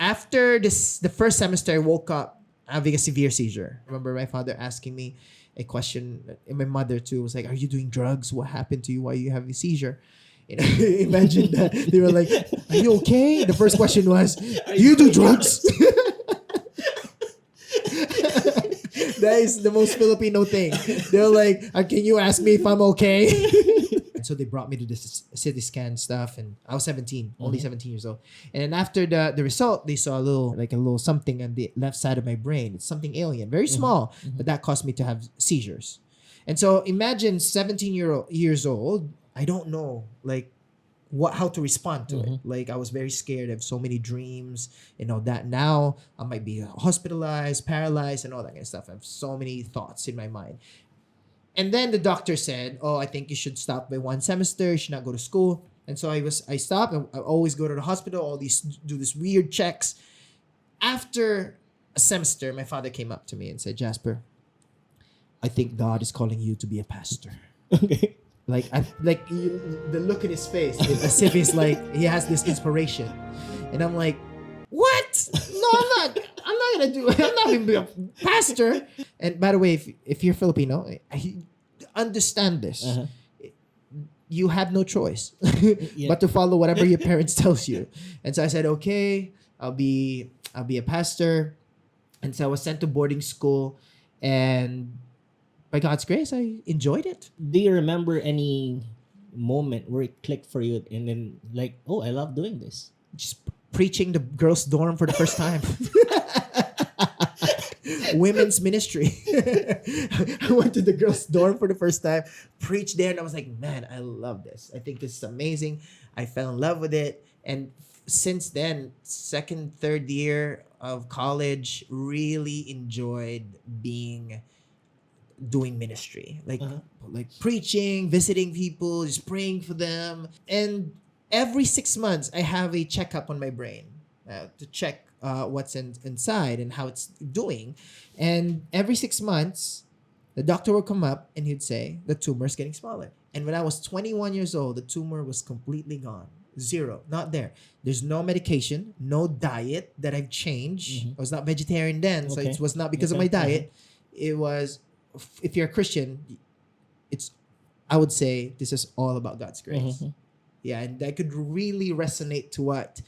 After the first semester, I woke up having a severe seizure. I remember my father asking me a question, and my mother too was like, "Are you doing drugs? What happened to you? Why are you having a seizure?" You know, imagine that they were like, "Are you okay?" The first question was, "Do you do drugs?" That is the most Filipino thing. They're like, "Can you ask me if I'm okay?" And so they brought me to this CT scan stuff, and I was 17, only 17 years old. And then after the result, they saw a little something on the left side of my brain. It's something alien, very small, but that caused me to have seizures. And so imagine 17 years old. I don't know like how to respond to it. Like I was very scared. I have so many dreams, that now I might be hospitalized, paralyzed, and all that kind of stuff. I have so many thoughts in my mind. And then the doctor said, "Oh, I think you should stop by one semester. You should not go to school." And so I stopped. And I always go to the hospital. Do these weird checks. After a semester, my father came up to me and said, "Jasper, I think God is calling you to be a pastor." Okay. The look in his face, as if he's like he has this inspiration, and I'm like, "What? No, I'm not. I'm not gonna do. I'm not gonna be a pastor." And by the way, if you're Filipino, understand this. You have no choice but to follow whatever your parents tells you. And so I said, "Okay, I'll be a pastor." And so I was sent to boarding school, and by God's grace, I enjoyed it. Do you remember any moment where it clicked for you and then like, oh, I love doing this? Just preaching the girls' dorm for the first time. Women's ministry. I went to the girls' dorm for the first time, preached there, and I was like, "Man, I love this. I think this is amazing." I fell in love with it. And since then, second, third year of college, really enjoyed doing ministry, like preaching, visiting people, just praying for them. And every 6 months, I have a checkup on my brain to check what's inside and how it's doing. And every 6 months, the doctor will come up and he'd say, "The tumor is getting smaller." And when I was 21 years old, the tumor was completely gone. Zero, not there. There's no medication, no diet that I've changed. I was not vegetarian then, so it was not because of my diet. It was, if you're a Christian, I would say this is all about God's grace. Yeah, and I could really resonate to what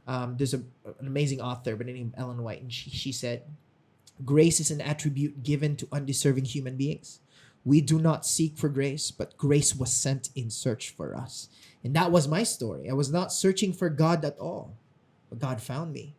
there's an amazing author by the name of Ellen White, and she said, "Grace is an attribute given to undeserving human beings. We do not seek for grace, but grace was sent in search for us." And that was my story. I was not searching for God at all, but God found me.